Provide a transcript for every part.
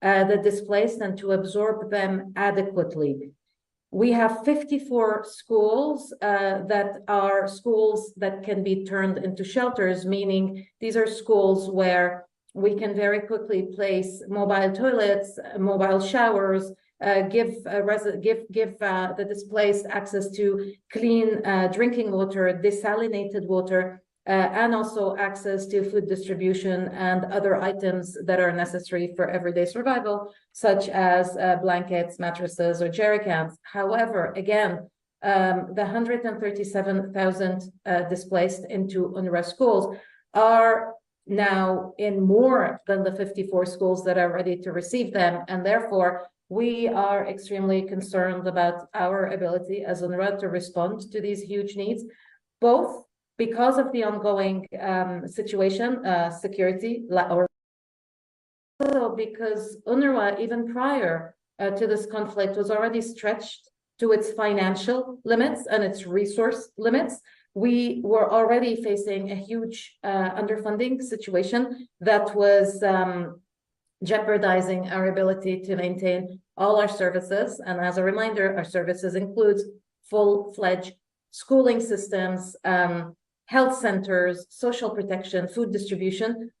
the displaced and to absorb them adequately. We have 54 schools that are schools that can be turned into shelters, meaning these are schools where we can very quickly place mobile toilets, mobile showers, give the displaced access to clean drinking water, desalinated water, and also access to food distribution and other items that are necessary for everyday survival, such as blankets, mattresses, or jerry cans. However, again, the 137,000 displaced into UNRWA schools are now in more than the 54 schools that are ready to receive them, and therefore we are extremely concerned about our ability as UNRWA to respond to these huge needs, both because of the ongoing situation, security, or also because UNRWA, even prior to this conflict, was already stretched to its financial limits and its resource limits. We were already facing a huge underfunding situation that was jeopardizing our ability to maintain all our services. And as a reminder, our services include full-fledged schooling systems, health centers, social protection, food distribution.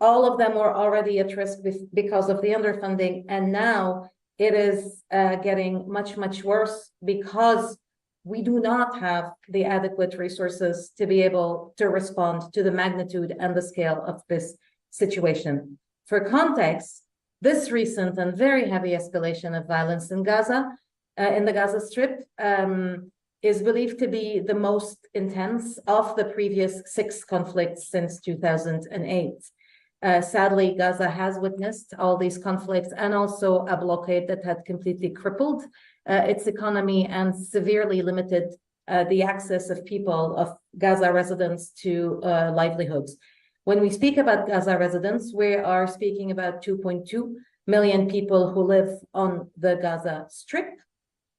All of them were already at risk because of the underfunding. And now it is getting much, much worse because we do not have the adequate resources to be able to respond to the magnitude and the scale of this situation. For context, this recent and very heavy escalation of violence in Gaza, in the Gaza Strip, is believed to be the most intense of the previous 6 conflicts since 2008. Sadly, Gaza has witnessed all these conflicts and also a blockade that had completely crippled its economy and severely limited the access of people, of Gaza residents, to livelihoods. When we speak about Gaza residents, we are speaking about 2.2 million people who live on the Gaza Strip.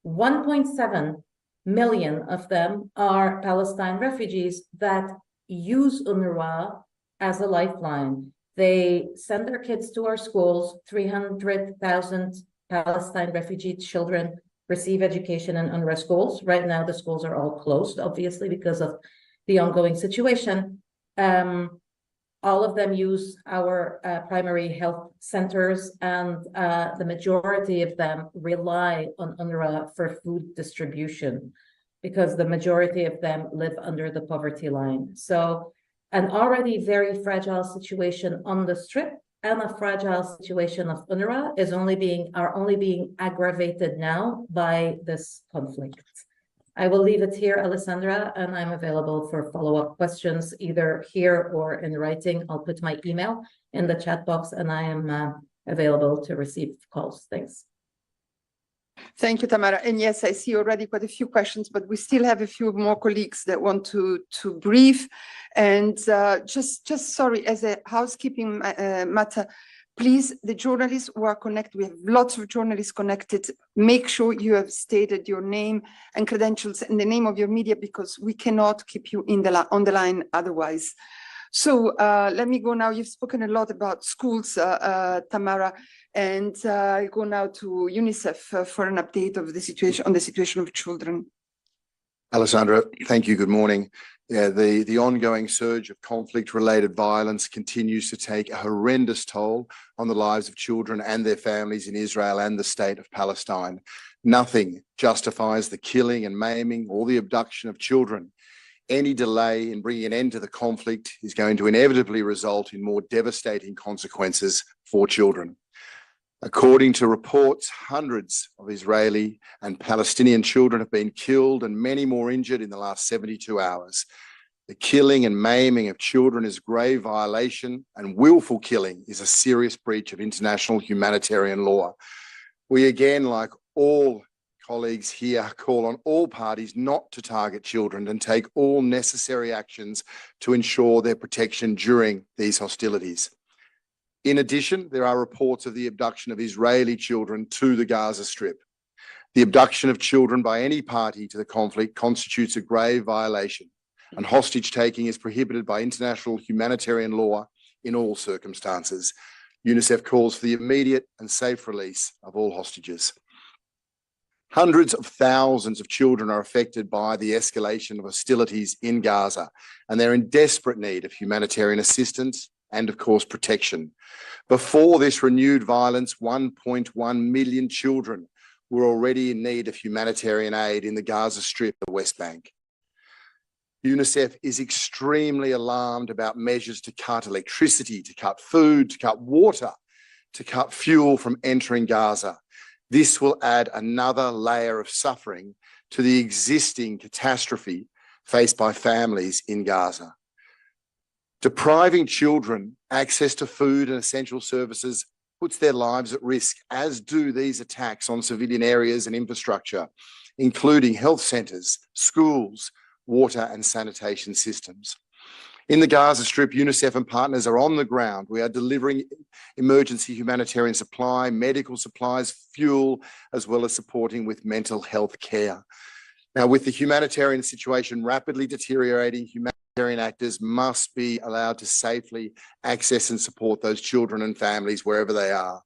1.7 million of them are Palestine refugees that use UNRWA as a lifeline. They send their kids to our schools. 300,000 Palestine refugee children receive education in UNRWA schools. Right now, the schools are all closed, obviously, because of the ongoing situation. All of them use our primary health centers, and the majority of them rely on UNRWA for food distribution because the majority of them live under the poverty line. So an already very fragile situation on the Strip and a fragile situation of UNRWA are only being aggravated now by this conflict. I will leave it here, Alessandra, and I'm available for follow-up questions either here or in writing. I'll put my email in the chat box, and I am available to receive calls. Thanks. Thank you, Tamara. And yes, I see already quite a few questions, but we still have a few more colleagues that want to brief. And just sorry, as a housekeeping matter, please, the journalists who are connected, we have lots of journalists connected. Make sure you have stated your name and credentials and the name of your media, because we cannot keep you on the line otherwise. So let me go now. You've spoken a lot about schools, Tamara, and I go now to UNICEF for an update of the situation, on the situation of children. Alessandra, thank you. Good morning. Yeah, the ongoing surge of conflict-related violence continues to take a horrendous toll on the lives of children and their families in Israel and the state of Palestine. Nothing justifies the killing and maiming or the abduction of children. Any delay in bringing an end to the conflict is going to inevitably result in more devastating consequences for children. According to reports, hundreds of Israeli and Palestinian children have been killed and many more injured in the last 72 hours. The killing and maiming of children is a grave violation, and willful killing is a serious breach of international humanitarian law. We again, like all colleagues here, call on all parties not to target children and take all necessary actions to ensure their protection during these hostilities. In addition, there are reports of the abduction of Israeli children to the Gaza Strip. The abduction of children by any party to the conflict constitutes a grave violation, and hostage taking is prohibited by international humanitarian law in all circumstances. UNICEF calls for the immediate and safe release of all hostages. Hundreds of thousands of children are affected by the escalation of hostilities in Gaza, and they're in desperate need of humanitarian assistance and, of course, protection. Before this renewed violence, 1.1 million children were already in need of humanitarian aid in the Gaza Strip, the West Bank. UNICEF is extremely alarmed about measures to cut electricity, to cut food, to cut water, to cut fuel from entering Gaza. This will add another layer of suffering to the existing catastrophe faced by families in Gaza. Depriving children access to food and essential services puts their lives at risk, as do these attacks on civilian areas and infrastructure, including health centres, schools, water and sanitation systems. In the Gaza Strip, UNICEF and partners are on the ground. We are delivering emergency humanitarian supply, medical supplies, fuel, as well as supporting with mental health care. Now, with the humanitarian situation rapidly deteriorating, humanitarian actors must be allowed to safely access and support those children and families wherever they are.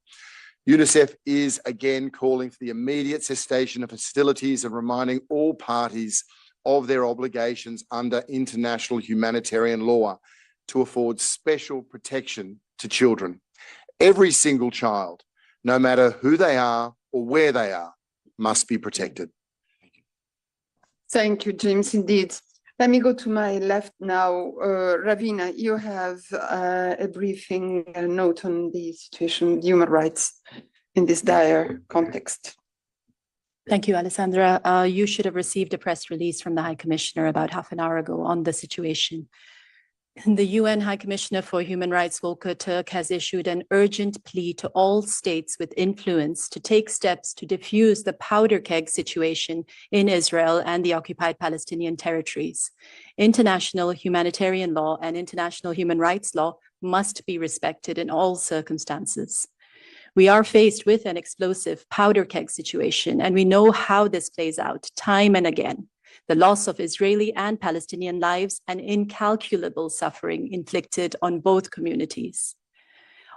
UNICEF is again calling for the immediate cessation of hostilities and reminding all parties of their obligations under international humanitarian law to afford special protection to children. Every single child, no matter who they are or where they are, must be protected. Thank you, James, indeed. Let me go to my left now. Ravina, you have a briefing note on the situation of human rights in this dire context. Thank you, Alessandra. You should have received a press release from the High Commissioner about half an hour ago on the situation. The UN High Commissioner for Human Rights, Volker Turk, has issued an urgent plea to all states with influence to take steps to defuse the powder keg situation in Israel and the occupied Palestinian territories. International humanitarian law and international human rights law must be respected in all circumstances. We are faced with an explosive powder keg situation, and we know how this plays out time and again. The loss of Israeli and Palestinian lives and incalculable suffering inflicted on both communities.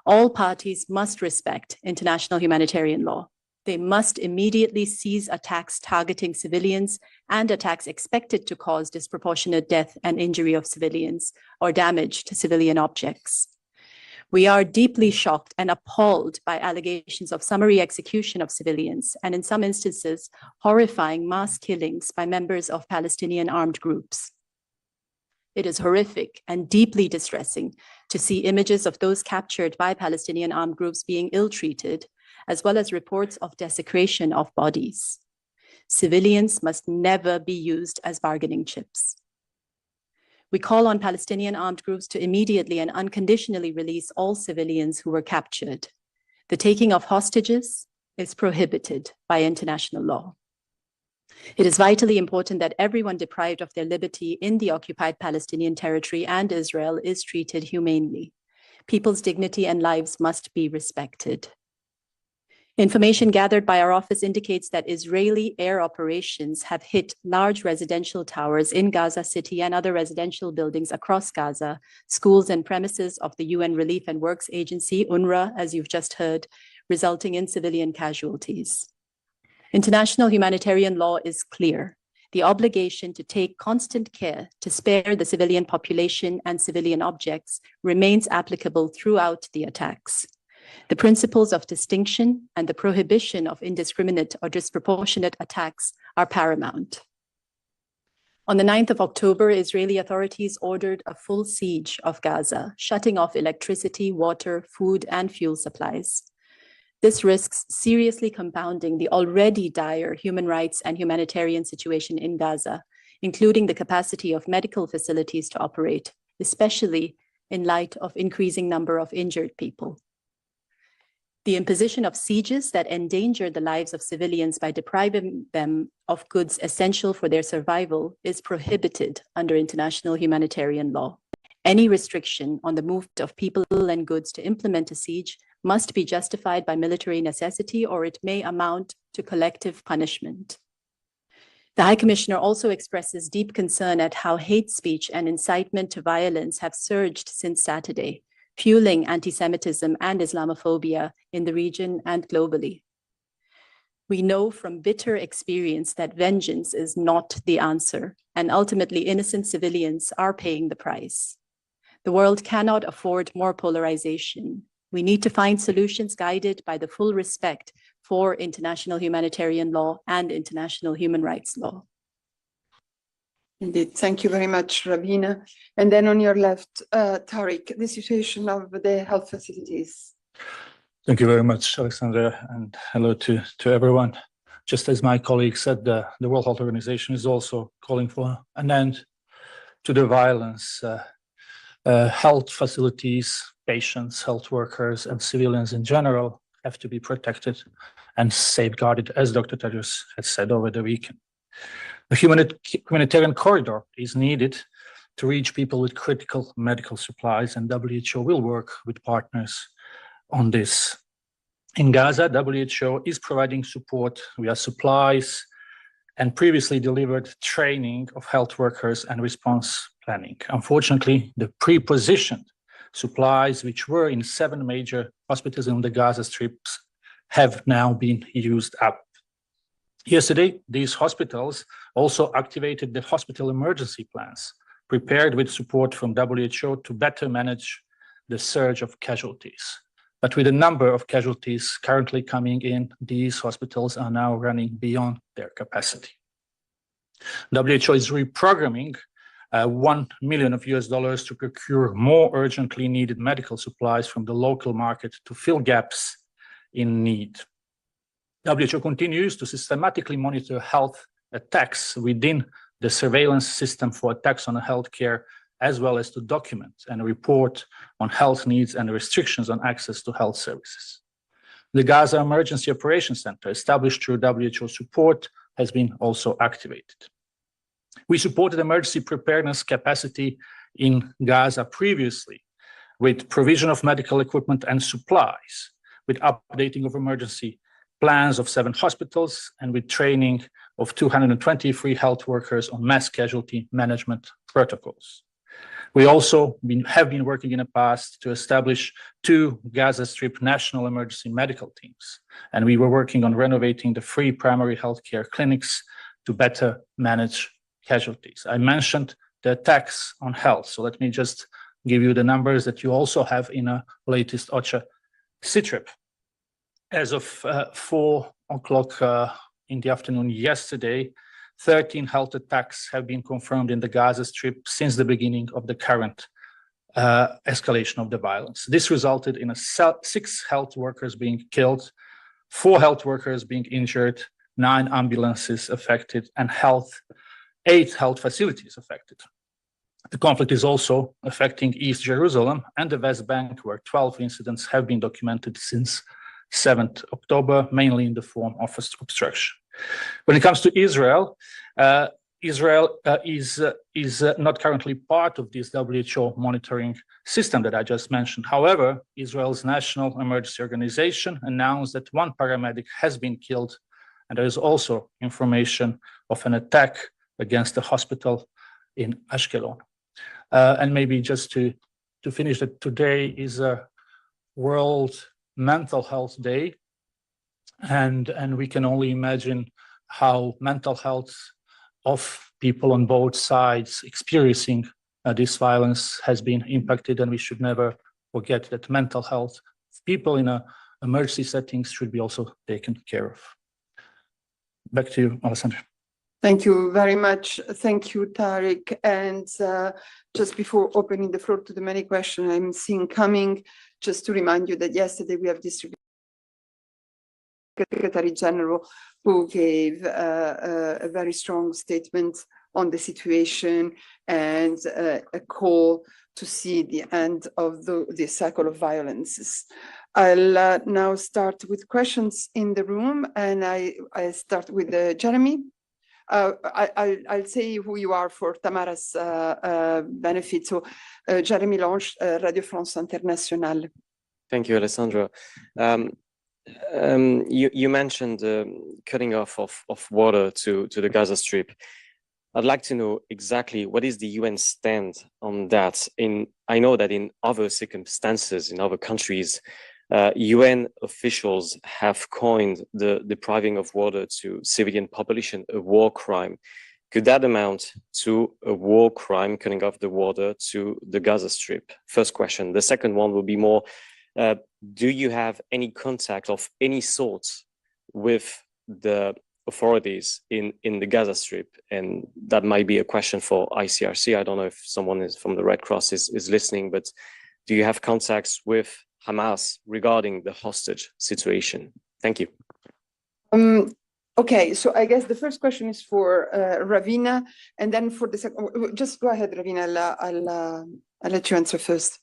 All parties must respect international humanitarian law. They must immediately cease attacks targeting civilians and attacks expected to cause disproportionate death and injury of civilians or damage to civilian objects. We are deeply shocked and appalled by allegations of summary execution of civilians and, in some instances, horrifying mass killings by members of Palestinian armed groups. It is horrific and deeply distressing to see images of those captured by Palestinian armed groups being ill-treated, as well as reports of desecration of bodies. Civilians must never be used as bargaining chips. We call on Palestinian armed groups to immediately and unconditionally release all civilians who were captured. The taking of hostages is prohibited by international law. It is vitally important that everyone deprived of their liberty in the occupied Palestinian territory and Israel is treated humanely. People's dignity and lives must be respected. Information gathered by our office indicates that Israeli air operations have hit large residential towers in Gaza City and other residential buildings across Gaza, schools and premises of the UN Relief and Works Agency, UNRWA, as you've just heard, resulting in civilian casualties. International humanitarian law is clear. The obligation to take constant care to spare the civilian population and civilian objects remains applicable throughout the attacks. The principles of distinction and the prohibition of indiscriminate or disproportionate attacks are paramount. On the 9th of October, Israeli authorities ordered a full siege of Gaza, shutting off electricity, water, food, and fuel supplies. This risks seriously compounding the already dire human rights and humanitarian situation in Gaza, including the capacity of medical facilities to operate, especially in light of increasing number of injured people. The imposition of sieges that endanger the lives of civilians by depriving them of goods essential for their survival is prohibited under international humanitarian law. Any restriction on the movement of people and goods to implement a siege must be justified by military necessity, or it may amount to collective punishment. The High Commissioner also expresses deep concern at how hate speech and incitement to violence have surged since Saturday, fueling anti-Semitism and Islamophobia in the region and globally. We know from bitter experience that vengeance is not the answer, and ultimately innocent civilians are paying the price. The world cannot afford more polarization. We need to find solutions guided by the full respect for international humanitarian law and international human rights law. Indeed, thank you very much, Rabina. And then on your left, Tariq, the situation of the health facilities. Thank you very much, Alexandra, and hello to everyone. Just as my colleague said, the World Health Organization is also calling for an end to the violence. Health facilities, patients, health workers, and civilians in general have to be protected and safeguarded, as Dr. Tedros has said over the weekend. The humanitarian corridor is needed to reach people with critical medical supplies, and WHO will work with partners on this. In Gaza, WHO is providing support via supplies and previously delivered training of health workers and response planning. Unfortunately, the pre-positioned supplies, which were in 7 major hospitals in the Gaza Strip, have now been used up. Yesterday, these hospitals also activated the hospital emergency plans, prepared with support from WHO to better manage the surge of casualties. But with a number of casualties currently coming in, these hospitals are now running beyond their capacity. WHO is reprogramming $1 million to procure more urgently needed medical supplies from the local market to fill gaps in need. WHO continues to systematically monitor health attacks within the surveillance system for attacks on healthcare, as well as to document and report on health needs and restrictions on access to health services. The Gaza Emergency Operations Center, established through WHO support, has been also activated. We supported emergency preparedness capacity in Gaza previously with provision of medical equipment and supplies, with updating of emergency plans of 7 hospitals, and with training of 223 health workers on mass casualty management protocols. We also have been working in the past to establish 2 Gaza Strip national emergency medical teams, and we were working on renovating the free primary healthcare clinics to better manage casualties. I mentioned the attacks on health, so let me just give you the numbers that you also have in a latest OCHA CITRIP. As of 4 o'clock in the afternoon yesterday, 13 health attacks have been confirmed in the Gaza Strip since the beginning of the current escalation of the violence. This resulted in 6 health workers being killed, 4 health workers being injured, 9 ambulances affected, and 8 health facilities affected. The conflict is also affecting East Jerusalem and the West Bank, where 12 incidents have been documented since 7th October, mainly in the form of obstruction. When it comes to Israel, Israel is not currently part of this WHO monitoring system that I just mentioned. However, Israel's National Emergency Organization announced that 1 paramedic has been killed, and there is also information of an attack against the hospital in Ashkelon. And maybe just to finish, that today is a World Mental Health Day, and we can only imagine how mental health of people on both sides experiencing this violence has been impacted, and we should never forget that mental health of people in emergency settings should be also taken care of. Back to you, Alessandra. Thank you very much. Thank you, Tariq. And just before opening the floor to the many questions I'm seeing coming, just to remind you that yesterday we have distributed Secretary General, who gave a very strong statement on the situation and a call to see the end of the cycle of violences. I'll now start with questions in the room, and I start with Jeremy. I'll say who you are for Tamara's benefit. So Jeremy launched Radio France Internationale. Thank you, Alessandra. You mentioned cutting off of water to the Gaza Strip. I'd like to know exactly what is the UN stand on that. I know that in other circumstances, in other countries, UN officials have coined the depriving of water to civilian population a war crime. Could that amount to a war crime, cutting off the water to the Gaza Strip? First question. The second one will be more, do you have any contact of any sort with the authorities in the Gaza Strip? And that might be a question for ICRC. I don't know if someone is from the Red Cross is listening, but do you have contacts with Hamas regarding the hostage situation? Thank you. Okay, so I guess the first question is for Ravina, and then for the second, just go ahead, Ravina. I'll let you answer first.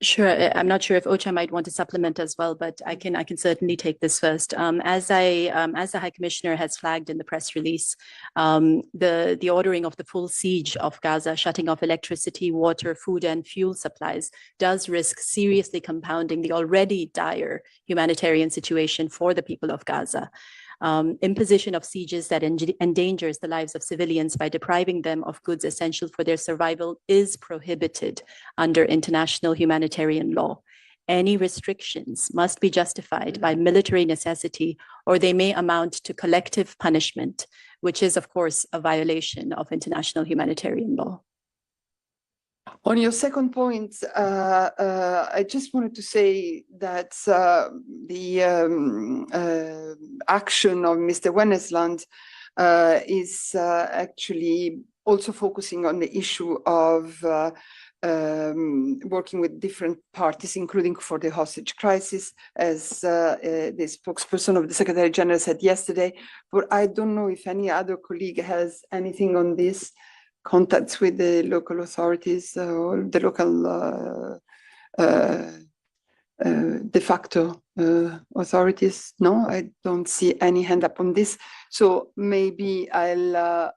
Sure. I'm not sure if Ocha might want to supplement as well, but I can certainly take this first. As the High Commissioner has flagged in the press release, the ordering of the full siege of Gaza, shutting off electricity, water, food, and fuel supplies, does risk seriously compounding the already dire humanitarian situation for the people of Gaza. Imposition of sieges that endangers the lives of civilians by depriving them of goods essential for their survival is prohibited under international humanitarian law. Any restrictions must be justified by military necessity, or they may amount to collective punishment, which is, of course, a violation of international humanitarian law. On your second point, I just wanted to say that the action of Mr. Wennesland is actually also focusing on the issue of working with different parties, including for the hostage crisis, as the spokesperson of the Secretary General said yesterday. But I don't know if any other colleague has anything on this. Contacts with the local authorities or the local de facto authorities? No, I don't see any hand up on this. So maybe I'll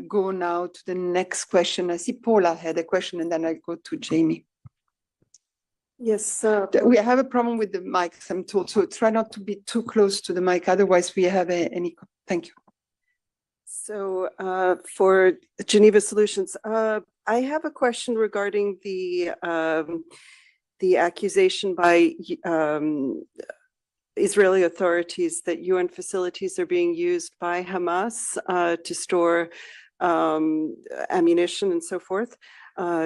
go now to the next question. I see Paula had a question, and then I go to Jamie. Yes. We have a problem with the mics, I'm told, so try not to be too close to the mic. Otherwise, we have any. Thank you. So for Geneva Solutions, I have a question regarding the accusation by Israeli authorities that UN facilities are being used by Hamas to store ammunition and so forth.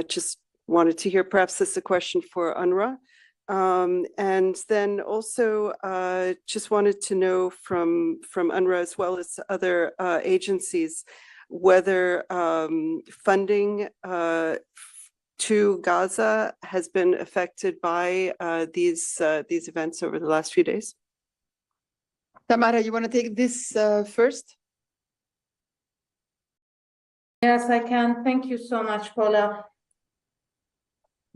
Just wanted to hear, perhaps this is a question for UNRWA. And then also just wanted to know from UNRWA as well as other agencies whether funding to Gaza has been affected by these events over the last few days. Tamara, you want to take this first? Yes, I can. Thank you so much, Paula.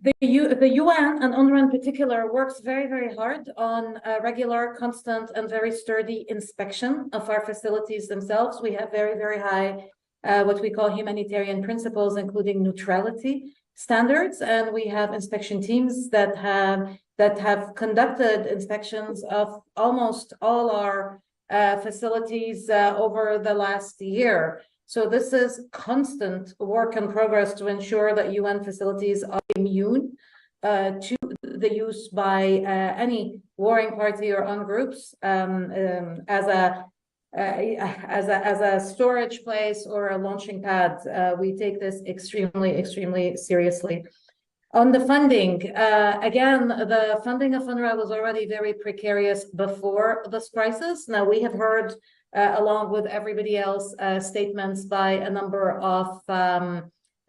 The UN and UNRWA in particular works very, very hard on regular, constant, and very sturdy inspection of our facilities themselves. We have very, very high, what we call humanitarian principles, including neutrality standards, and we have inspection teams that have conducted inspections of almost all our facilities over the last year. So this is constant work in progress to ensure that UN facilities are immune to the use by any warring party or armed groups as a storage place or a launching pad. We take this extremely, extremely seriously. On the funding, again, the funding of UNRWA was already very precarious before this crisis. Now we have heard along with everybody else, statements by a number of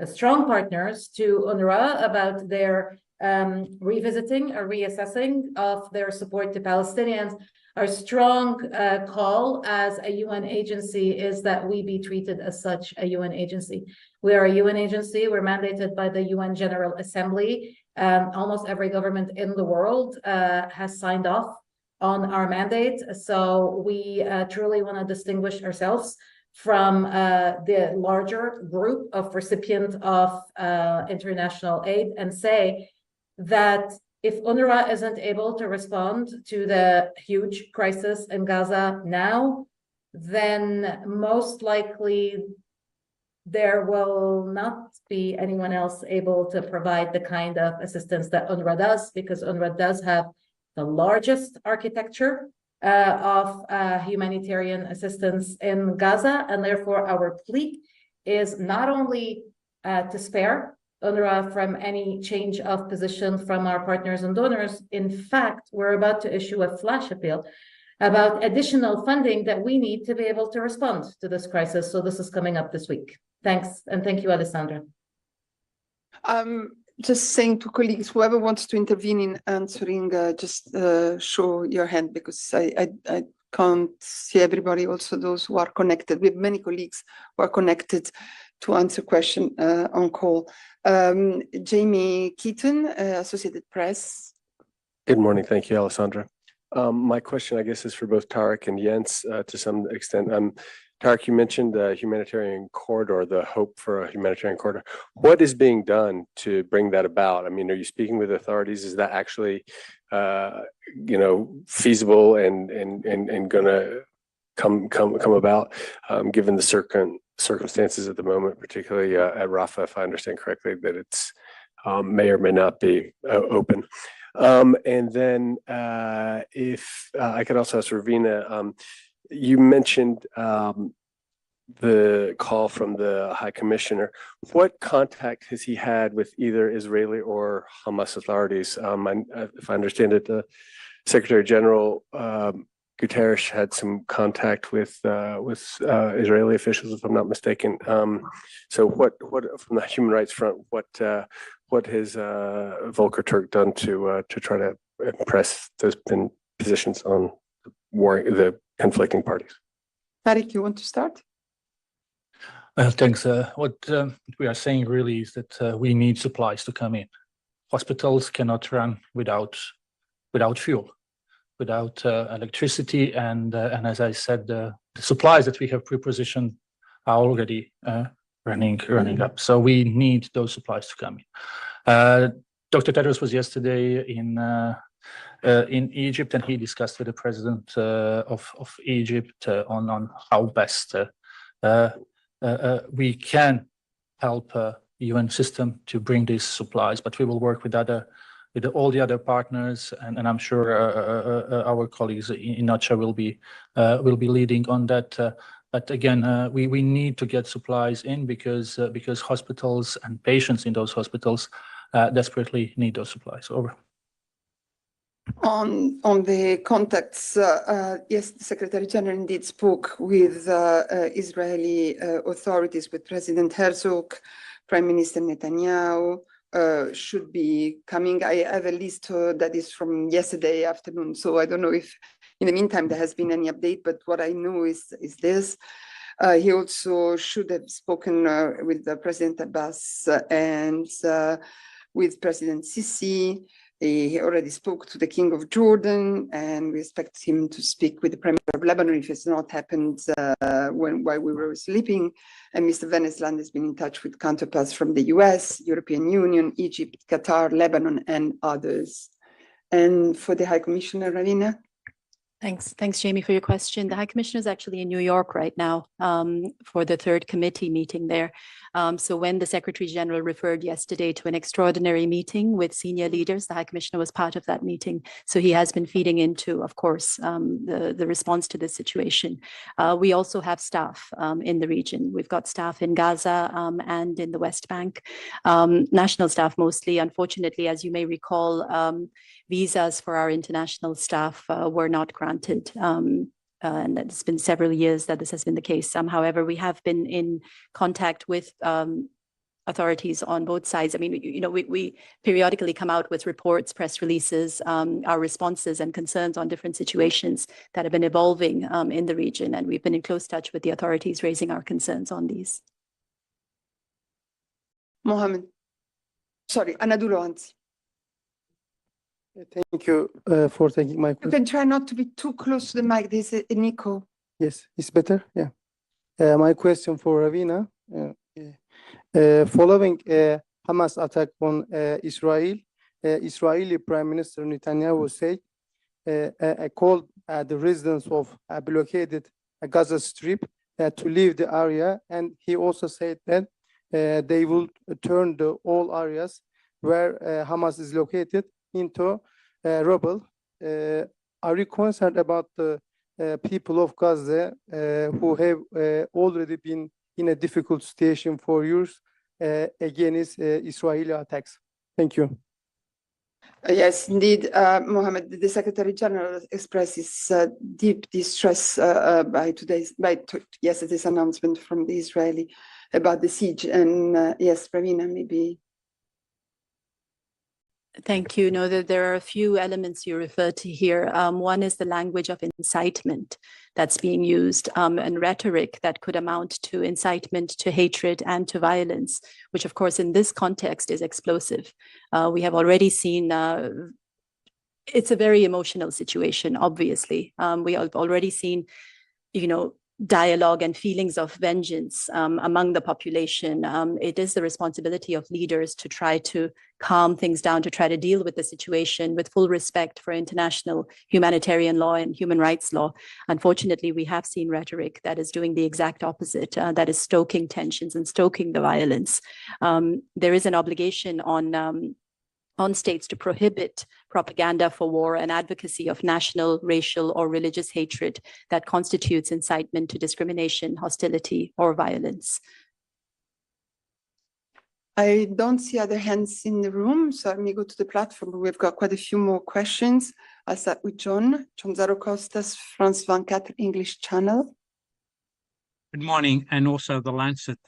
strong partners to UNRWA about their revisiting or reassessing of their support to Palestinians. Our strong call as a UN agency is that we be treated as such a UN agency. We are a UN agency. We're mandated by the UN General Assembly. Almost every government in the world has signed off on our mandate. So we truly want to distinguish ourselves from the larger group of recipients of international aid and say that if UNRWA isn't able to respond to the huge crisis in Gaza now, then most likely there will not be anyone else able to provide the kind of assistance that UNRWA does, because UNRWA does have the largest architecture of humanitarian assistance in Gaza, and therefore our plea is not only to spare UNRWA from any change of position from our partners and donors. In fact, we're about to issue a flash appeal about additional funding that we need to be able to respond to this crisis. So this is coming up this week. Thanks, and thank you, Alessandra. Just saying to colleagues, whoever wants to intervene in answering, just show your hand, because I can't see everybody, also those who are connected. We have many colleagues who are connected to answer question on call. Jamie Keaton, Associated Press. Good morning. Thank you, Alessandra. My question, I guess, is for both Tarek and Jens to some extent. Tarek, you mentioned the humanitarian corridor, the hope for a humanitarian corridor. What is being done to bring that about? I mean, are you speaking with authorities? Is that actually, feasible and going to come about, given the circumstances at the moment, particularly at Rafah, if I understand correctly, that it's may or may not be open. And then if I could also ask Ravina, you mentioned the call from the High Commissioner. What contact has he had with either Israeli or Hamas authorities? If I understand it, the Secretary General Guterres had some contact with Israeli officials, if I'm not mistaken. So what from the human rights front, what has Volker Turk done to try to impress those positions on the conflicting parties? Tarek, you want to start? Thanks. What we are saying really is that we need supplies to come in. Hospitals cannot run without fuel, without electricity, and as I said, the supplies that we have pre-positioned are already running up. So we need those supplies to come in. Dr. Tedros was yesterday in Egypt, and he discussed with the president of Egypt on how best we can help the UN system to bring these supplies. But we will work with all the other partners, and I'm sure our colleagues in UNRWA will be leading on that. But again, we need to get supplies in because hospitals and patients in those hospitals desperately need those supplies. Over. On the contacts, yes, the Secretary General indeed spoke with Israeli authorities, with President Herzog, Prime Minister Netanyahu should be coming. I have a list that is from yesterday afternoon, so I don't know if in the meantime there has been any update, but what I know is this. He also should have spoken with President Abbas and with President Sisi. He already spoke to the King of Jordan, and we expect him to speak with the Premier of Lebanon if it's not happened while we were sleeping. And Mr. Venesland has been in touch with counterparts from the US, European Union, Egypt, Qatar, Lebanon, and others. And for the High Commissioner, Ravina? Thanks, Jamie, for your question. The High Commissioner is actually in New York right now for the third committee meeting there. So when the Secretary General referred yesterday to an extraordinary meeting with senior leaders, the High Commissioner was part of that meeting. So he has been feeding into, of course, the response to this situation. We also have staff in the region. We've got staff in Gaza and in the West Bank, national staff mostly. Unfortunately, as you may recall, visas for our international staff were not granted. And it's been several years that this has been the case. However, we have been in contact with authorities on both sides. I mean, we periodically come out with reports, press releases, our responses and concerns on different situations that have been evolving in the region. And we've been in close touch with the authorities, raising our concerns on these. Mohammed. Sorry, Anadolu Ansi. Thank you for taking my question. You can try not to be too close to the mic. There's an echo. Yes, it's better. Yeah. My question for Ravina. Following Hamas attack on Israel, Israeli Prime Minister Netanyahu said called the residents of blockaded Gaza Strip to leave the area. And he also said that they will turn the all areas where Hamas is located into rubble. Are you concerned about the people of Gaza who have already been in a difficult situation for years against Israeli attacks? Thank you. Yes, indeed, Mohammed, the Secretary General expresses deep distress by yesterday's announcement from the Israeli about the siege. And yes, Ravina, maybe. Thank you. No, there are a few elements you refer to here. One is the language of incitement that's being used, and rhetoric that could amount to incitement to hatred and to violence, which of course in this context is explosive. We have already seen it's a very emotional situation, obviously. We have already seen, dialogue and feelings of vengeance among the population. It is the responsibility of leaders to try to calm things down, to try to deal with the situation with full respect for international humanitarian law and human rights law. Unfortunately, we have seen rhetoric that is doing the exact opposite, that is stoking tensions and stoking the violence. There is an obligation on states to prohibit propaganda for war and advocacy of national, racial, or religious hatred that constitutes incitement to discrimination, hostility, or violence. I don't see other hands in the room, so let me go to the platform. We've got quite a few more questions. I'll start with John Zarokostas, France 24 English Channel. Good morning, and also the Lancet,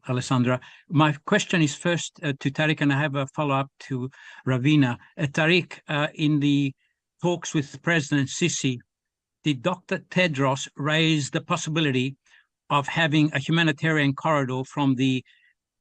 Alessandra. My question is first to Tariq, and I have a follow-up to Ravina. Tariq, in the talks with President Sisi, did Dr. Tedros raise the possibility of having a humanitarian corridor from the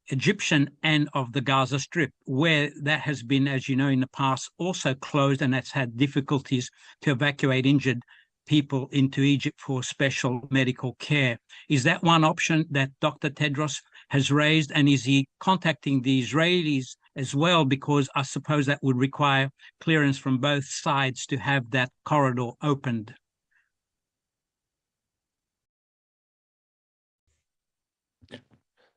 Egyptian end of the Gaza Strip, where that has been, as you know, in the past also closed, and that's had difficulties to evacuate injured people into Egypt for special medical care? Is that one option that Dr. Tedros has raised, and is he contacting the Israelis as well? Because I suppose that would require clearance from both sides to have that corridor opened.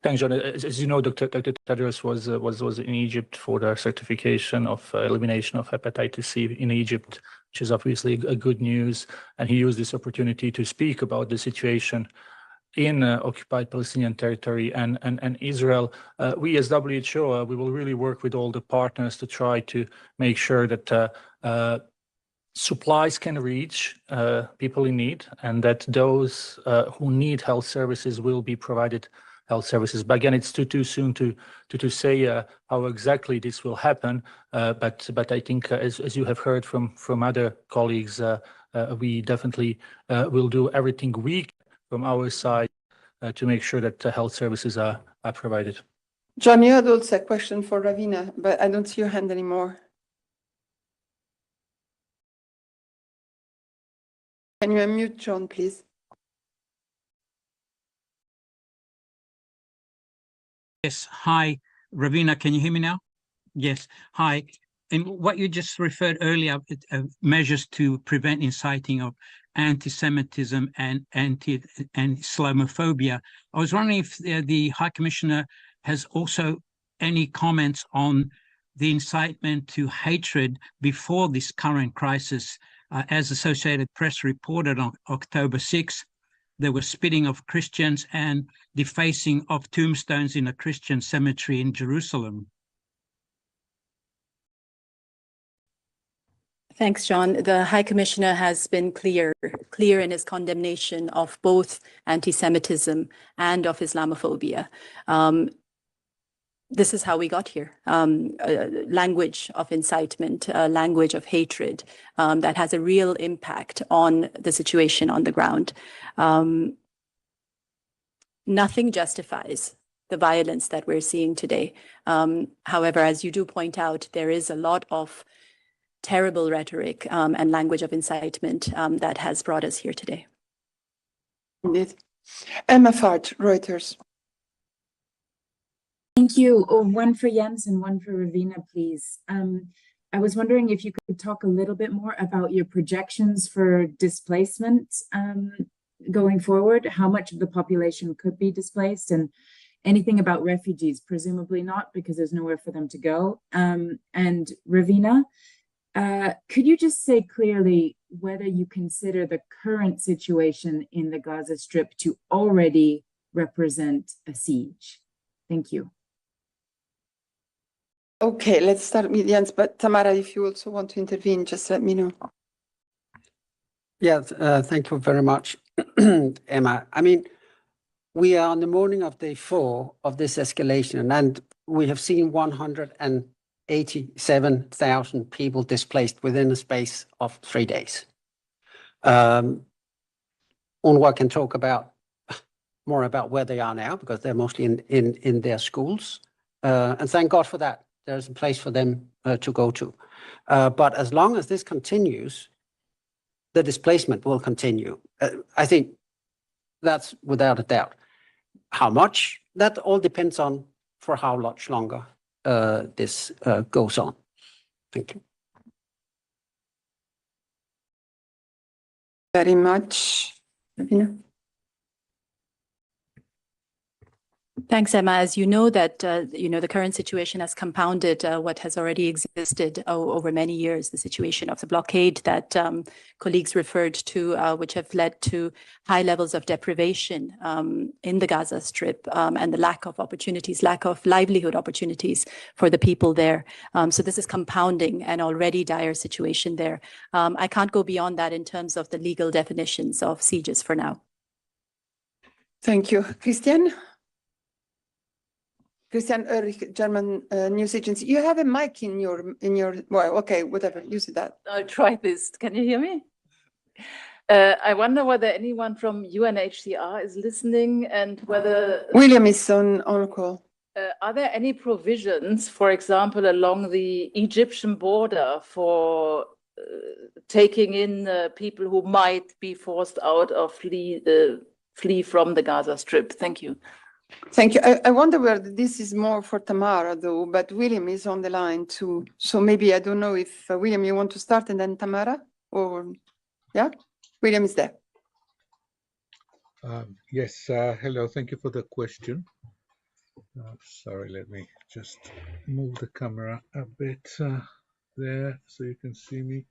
Thanks, John. As you know, Dr. Tedros was in Egypt for the certification of elimination of hepatitis C in Egypt, which is obviously a good news. And he used this opportunity to speak about the situation in occupied Palestinian territory and Israel. We as WHO, we will really work with all the partners to try to make sure that supplies can reach people in need, and that those who need health services will be provided health services. But again, it's too soon to say how exactly this will happen. But I think, as you have heard from other colleagues, we definitely will do everything we can from our side to make sure that health services are provided. John, you had also a question for Ravina, but I don't see your hand anymore. Can you unmute John, please? Yes. Hi, Ravina. Can you hear me now? Yes. Hi. And what you just referred earlier, measures to prevent inciting of anti-Semitism and Islamophobia. I was wondering if the High Commissioner has also any comments on the incitement to hatred before this current crisis. As Associated Press reported on October 6th, there was spitting of Christians and defacing of tombstones in a Christian cemetery in Jerusalem. Thanks, John. The High Commissioner has been clear in his condemnation of both anti-Semitism and of Islamophobia. This is how we got here. Language of incitement, language of hatred that has a real impact on the situation on the ground. Nothing justifies the violence that we're seeing today. However, as you do point out, there is a lot of terrible rhetoric and language of incitement that has brought us here today. Indeed. Emma Fart, Reuters. Thank you. One for Jens and one for Ravina, please. I was wondering if you could talk a little bit more about your projections for displacement going forward, how much of the population could be displaced, and anything about refugees, presumably not, because there's nowhere for them to go. And Ravina, could you just say clearly whether you consider the current situation in the Gaza Strip to already represent a siege? Thank you. Okay, let's start with Jens, but Tamara, if you also want to intervene, just let me know. Yes, thank you very much, Emma. I mean, we are on the morning of day 4 of this escalation, and we have seen 187,000 people displaced within a space of 3 days. UNRWA can talk about more about where they are now, because they're mostly in their schools. And thank God for that. There's a place for them to go to. But as long as this continues, the displacement will continue. I think that's without a doubt. How much? That all depends on for how much longer this goes on. Thank you. Very much. Thanks, Emma. As you know, that the current situation has compounded what has already existed over many years, the situation of the blockade that colleagues referred to, which have led to high levels of deprivation in the Gaza Strip and the lack of opportunities, lack of livelihood opportunities for the people there. So this is compounding an already dire situation there. I can't go beyond that in terms of the legal definitions of sieges for now. Thank you. Christian? Christian Ulrich, German news agency. You have a mic in your, well, okay, whatever, use that. I'll try this. Can you hear me? I wonder whether anyone from UNHCR is listening and whether... William is on call. Are there any provisions, for example, along the Egyptian border for taking in people who might be forced out or flee from the Gaza Strip? Thank you. Thank you. I wonder whether this is more for Tamara, though, but William is on the line too. So maybe, I don't know if, William, you want to start and then Tamara? Or, yeah? William is there. Yes, hello, thank you for the question. Sorry, let me just move the camera a bit there so you can see me.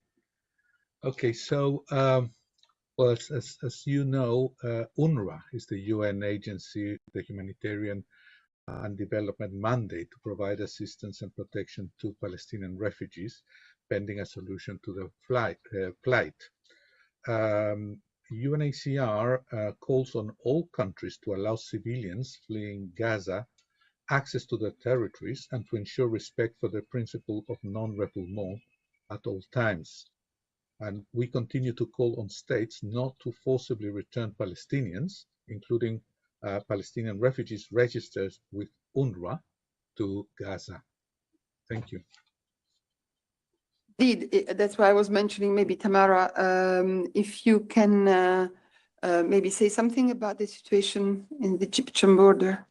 Okay, so well, as you know, UNRWA is the UN agency, the humanitarian and development mandate to provide assistance and protection to Palestinian refugees pending a solution to the plight. UNHCR calls on all countries to allow civilians fleeing Gaza access to their territories and to ensure respect for the principle of non-refoulement at all times. And we continue to call on states not to forcibly return Palestinians, including Palestinian refugees registered with UNRWA, to Gaza. Thank you. Indeed, that's why I was mentioning maybe Tamara, if you can maybe say something about the situation in the Egyptian border.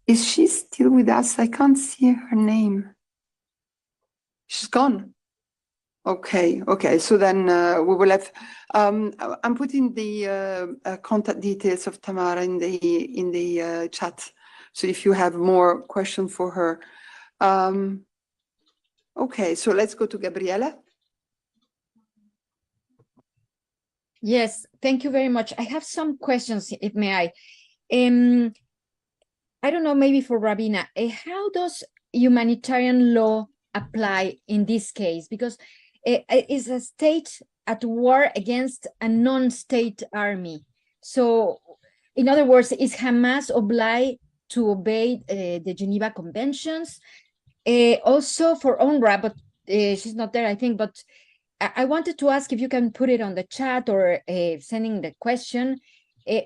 Is she still with us? I can't see her name. She's gone. Okay, so then we will have, I'm putting the contact details of Tamara in the chat. So if you have more questions for her. Okay, so let's go to Gabriela. Yes, thank you very much. I have some questions, if may I. I don't know, maybe for Ravina, how does humanitarian law apply in this case? Because is a state at war against a non-state army. So, in other words, is Hamas obliged to obey the Geneva Conventions? Also for UNRWA, but she's not there, I think, but I wanted to ask if you can put it on the chat or sending the question.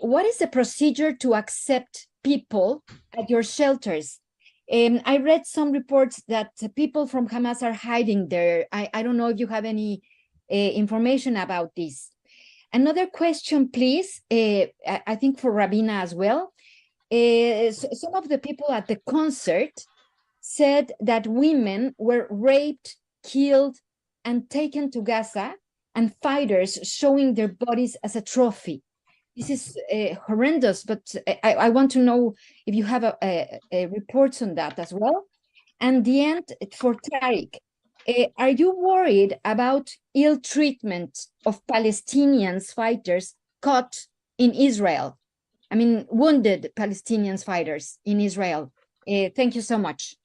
What is the procedure to accept people at your shelters? I read some reports that people from Hamas are hiding there. I don't know if you have any information about this. Another question, please, I think for Ravina as well. Some of the people at the concert said that women were raped killed and taken to Gaza, and fighters showing their bodies as a trophy. This is horrendous, but I want to know if you have a reports on that as well. And the end for Tariq, are you worried about ill treatment of Palestinians fighters caught in Israel? I mean, wounded Palestinian fighters in Israel. Thank you so much.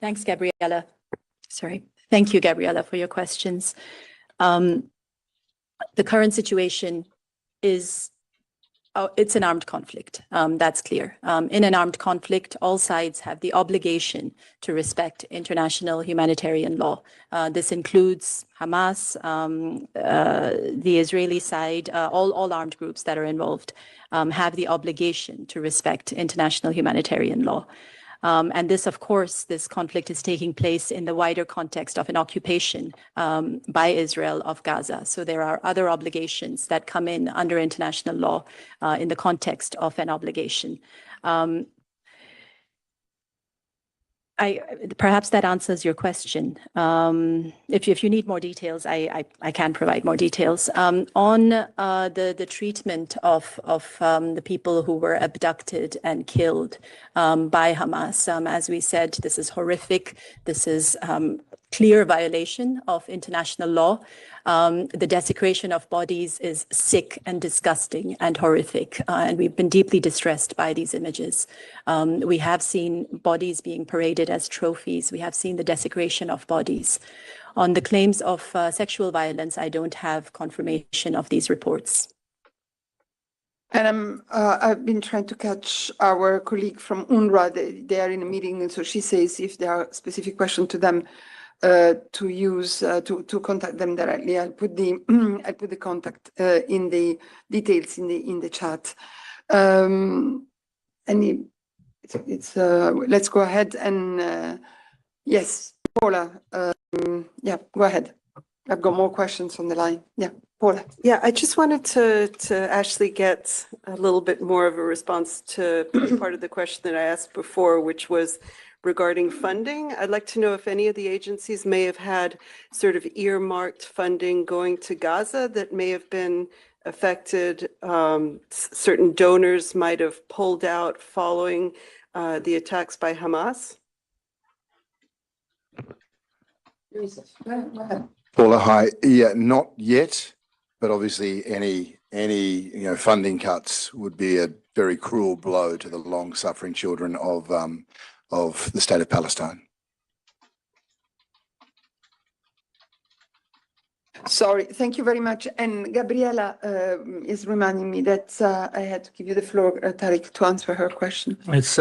Thanks, Gabriela. Sorry. Thank you, Gabriela, for your questions. The current situation is, it's an armed conflict. That's clear. In an armed conflict, all sides have the obligation to respect international humanitarian law. This includes Hamas, the Israeli side, all armed groups that are involved have the obligation to respect international humanitarian law. And this, of course, this conflict is taking place in the wider context of an occupation by Israel of Gaza. So there are other obligations that come in under international law in the context of an obligation. Perhaps that answers your question. If you need more details, I can provide more details. On the treatment of the people who were abducted and killed by Hamas, as we said, this is horrific. This is clear violation of international law. The desecration of bodies is sick and disgusting and horrific, and we've been deeply distressed by these images. We have seen bodies being paraded as trophies. We have seen the desecration of bodies. On the claims of sexual violence, I don't have confirmation of these reports. And I've been trying to catch our colleague from UNRWA. They are in a meeting, and so she says if there are specific questions to them, to use to contact them directly. I'll put the contact in the details in the chat. Let's go ahead and yes, Paula. Yeah, go ahead. I've got more questions on the line. Yeah, Paula. Yeah, I just wanted to actually get a little bit more of a response to part of the question that I asked before, which was regarding funding. I'd like to know if any of the agencies may have had sort of earmarked funding going to Gaza that may have been affected. Certain donors might have pulled out following the attacks by Hamas. Paula, hi. Yeah, not yet, but obviously any funding cuts would be a very cruel blow to the long-suffering children of the state of Palestine. Sorry, thank you very much. And Gabriela is reminding me that I had to give you the floor, Tariq, to answer her question. It's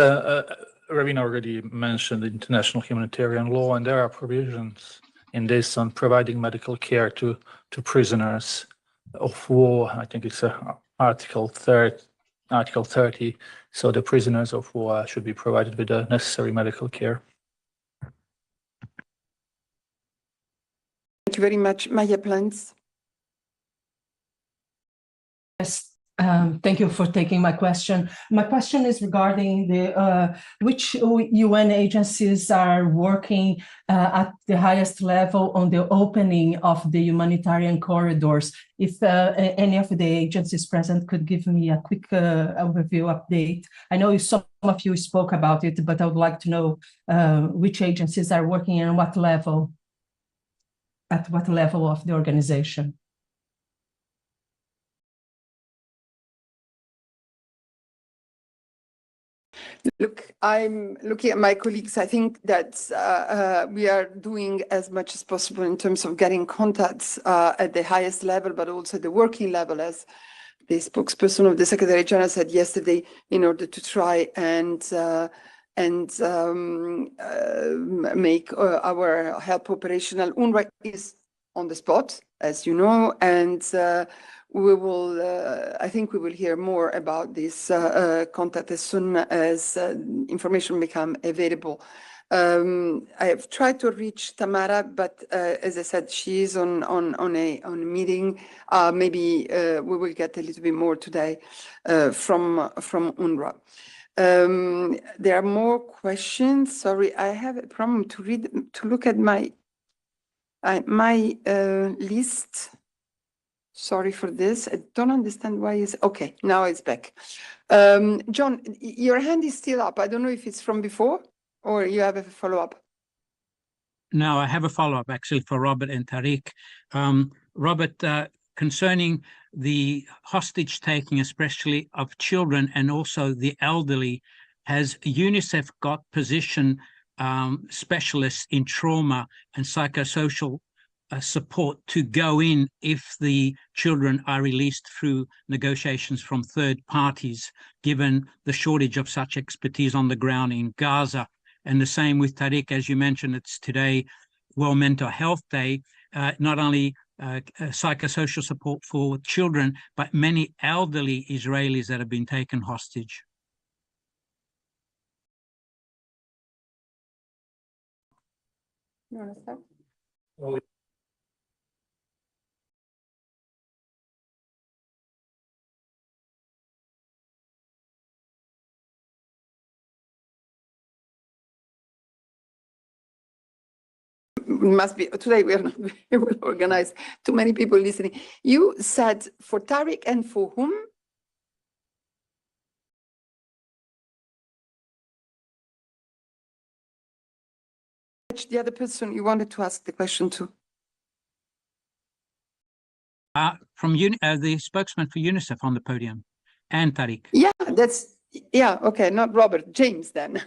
Ravina already mentioned international humanitarian law, and there are provisions in this on providing medical care to prisoners of war. I think it's Article 30. So the prisoners of war should be provided with the necessary medical care. Thank you very much. Maya Plans. Yes, thank you for taking my question. My question is regarding the which UN agencies are working at the highest level on the opening of the humanitarian corridors. If any of the agencies present could give me a quick overview update. I know some of you spoke about it, but I would like to know which agencies are working and what level, at what level of the organization. Look, I'm looking at my colleagues. I think that we are doing as much as possible in terms of getting contacts at the highest level, but also the working level, as the spokesperson of the Secretary General said yesterday, in order to try and make our help operational. UNRWA is on the spot, as you know, and we will, I think we will hear more about this contact as soon as information become available. I have tried to reach Tamara, but as I said, she is on a meeting. Maybe we will get a little bit more today from UNRWA. There are more questions. Sorry, I have a problem to look at my list. Sorry for this. I don't understand why it's okay. Now it's back. John, your hand is still up. I don't know if it's from before or you have a follow-up. No, I have a follow-up actually for Robert and Tariq. Robert, concerning the hostage taking, especially of children and also the elderly, has UNICEF got position specialists in trauma and psychosocial support to go in if the children are released through negotiations from third parties, given the shortage of such expertise on the ground in Gaza? And the same with Tariq, as you mentioned, it's today World Mental Health Day, not only psychosocial support for children, but many elderly Israelis that have been taken hostage. You want to start? Must be today we are not very well organized. Too many people listening. You said for Tariq and for whom? The other person you wanted to ask the question to? From the spokesman for UNICEF on the podium, and Tariq. Yeah, okay, not Robert, James then.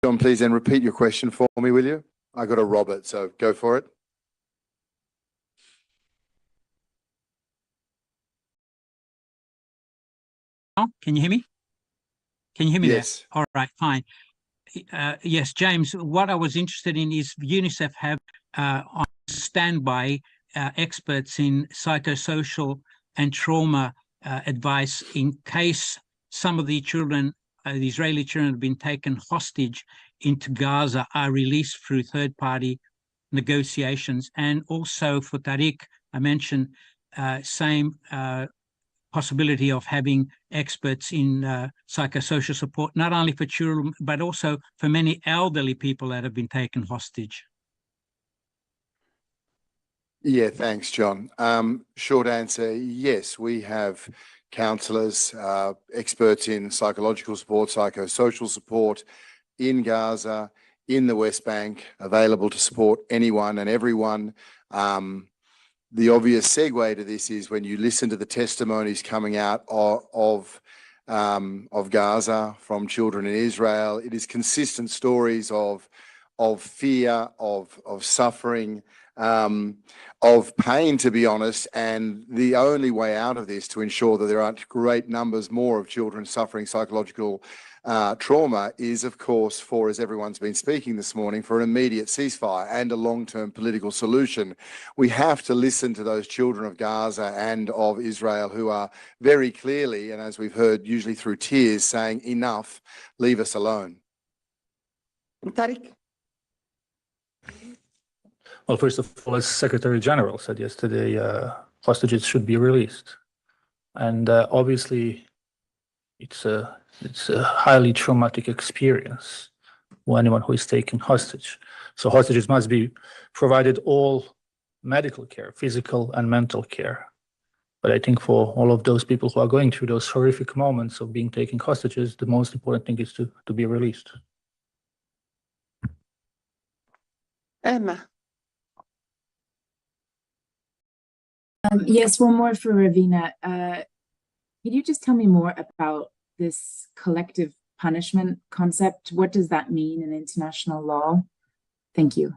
John, please then repeat your question for me, will you? I got a Robert, so go for it. Oh, can you hear me? Can you hear me? Yes. There? All right, fine. Yes, James, what I was interested in is UNICEF have on standby experts in psychosocial and trauma advice in case some of the children, the Israeli children have been taken hostage into Gaza, are released through third-party negotiations. And also for Tariq, I mentioned same possibility of having experts in psychosocial support, not only for children, but also for many elderly people that have been taken hostage. Yeah, thanks, John. Short answer, yes, we have counsellors, experts in psychological support, psychosocial support in Gaza, in the West Bank, available to support anyone and everyone. The obvious segue to this is when you listen to the testimonies coming out of Gaza from children in Israel, it is consistent stories of fear, of suffering, of pain, to be honest. And the only way out of this, to ensure that there aren't great numbers more of children suffering psychological trauma, is, of course, for, as everyone's been speaking this morning, for an immediate ceasefire and a long-term political solution. We have to listen to those children of Gaza and of Israel who are very clearly, and as we've heard, usually through tears, saying, enough, leave us alone. Tariq? Well, first of all, as Secretary General said yesterday, hostages should be released. And obviously, it's a highly traumatic experience for anyone who is taken hostage. So hostages must be provided all medical care, physical and mental care. But I think for all of those people who are going through those horrific moments of being taken hostages, the most important thing is to be released. Emma. Yes, one more for Ravina. Could you just tell me more about this collective punishment concept? What does that mean in international law? Thank you.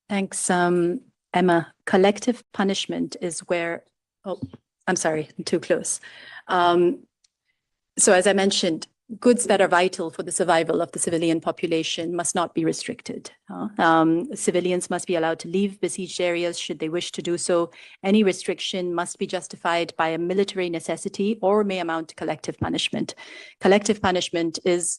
Thanks, Emma. Collective punishment is where, oh, I'm sorry, I'm too close. So as I mentioned, goods that are vital for the survival of the civilian population must not be restricted. Civilians must be allowed to leave besieged areas should they wish to do so. Any restriction must be justified by a military necessity or may amount to collective punishment. Collective punishment is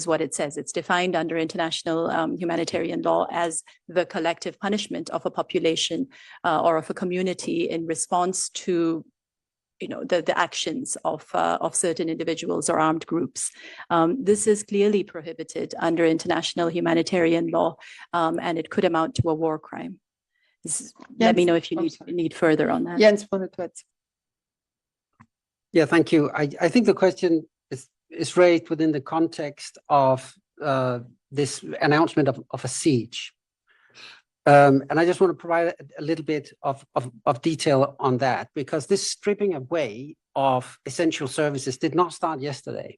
what it says. It's defined under international humanitarian law as the collective punishment of a population or of a community in response to the actions of certain individuals or armed groups. This is clearly prohibited under international humanitarian law, and it could amount to a war crime. Let me know if you need further on that. Jens wanted to add. Yeah, thank you. I think the question is raised within the context of this announcement of a siege. And I just want to provide a little bit of detail on that, because this stripping away of essential services did not start yesterday.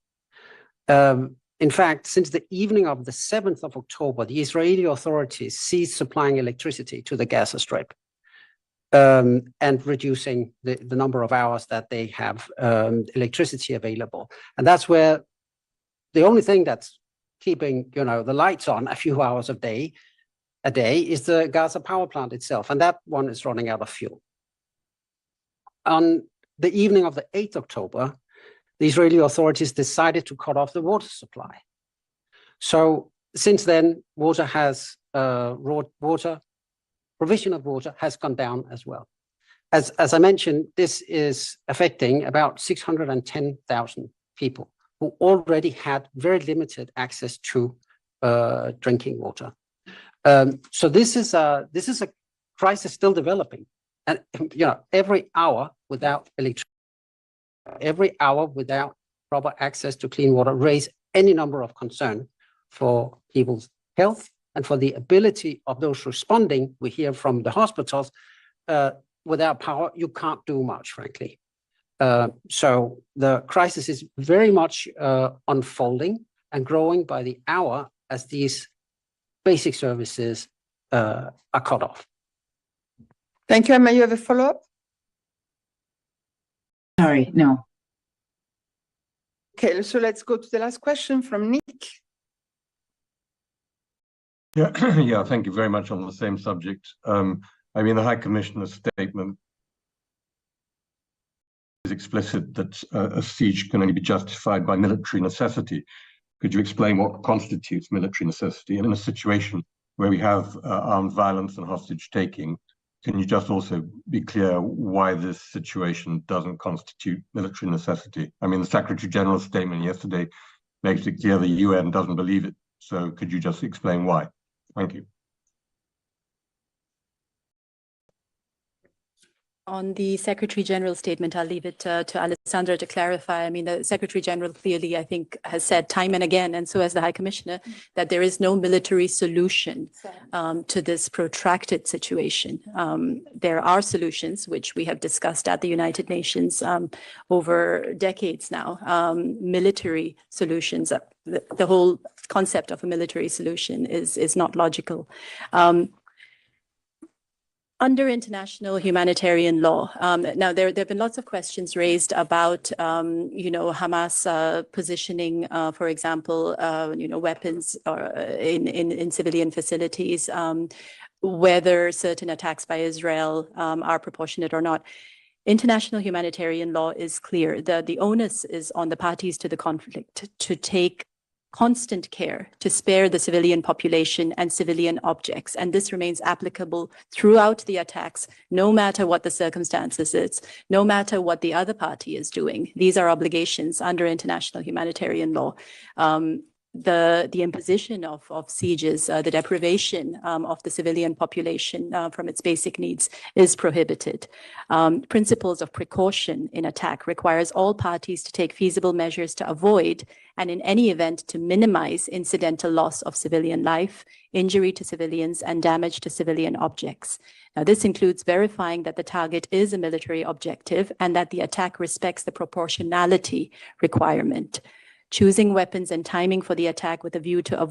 In fact, since the evening of the 7th of October, the Israeli authorities ceased supplying electricity to the Gaza Strip and reducing the number of hours that they have electricity available. And that's where the only thing that's keeping the lights on a few hours a day is the Gaza power plant itself, and that one is running out of fuel. On the evening of the 8th October, the Israeli authorities decided to cut off the water supply. So since then, provision of water has gone down as well. As I mentioned, this is affecting about 610,000 people who already had very limited access to drinking water. So this is a crisis still developing, and every hour without electricity, every hour without proper access to clean water raise any number of concern for people's health and for the ability of those responding. We hear from the hospitals, without power, you can't do much, frankly. So the crisis is very much unfolding and growing by the hour as these basic services are cut off. Thank you, Emma. You have a follow-up? Sorry, no. Okay, so let's go to the last question from Nick. Yeah, yeah, thank you very much on the same subject. I mean, the High Commissioner's statement is explicit that a siege can only be justified by military necessity. Could you explain what constitutes military necessity? And in a situation where we have armed violence and hostage taking, can you just also be clear why this situation doesn't constitute military necessity? I mean, the Secretary General's statement yesterday makes it clear the UN doesn't believe it. So could you just explain why? Thank you. On the Secretary General statement, I'll leave it to Alessandra to clarify. I mean, the Secretary General clearly, I think, has said time and again, and so has the High Commissioner, that there is no military solution to this protracted situation. There are solutions, which we have discussed at the United Nations over decades now, military solutions. The whole concept of a military solution is not logical. Under international humanitarian law, now there have been lots of questions raised about, Hamas positioning, for example, weapons in civilian facilities, whether certain attacks by Israel are proportionate or not. International humanitarian law is clear that the onus is on the parties to the conflict to take constant care to spare the civilian population and civilian objects. And this remains applicable throughout the attacks, no matter what the circumstances is, no matter what the other party is doing. These are obligations under international humanitarian law. The imposition of sieges, the deprivation of the civilian population from its basic needs is prohibited. Principles of precaution in attack requires all parties to take feasible measures to avoid and in any event to minimize incidental loss of civilian life, injury to civilians, and damage to civilian objects. Now, this includes verifying that the target is a military objective and that the attack respects the proportionality requirement. Choosing weapons and timing for the attack with a view to avoid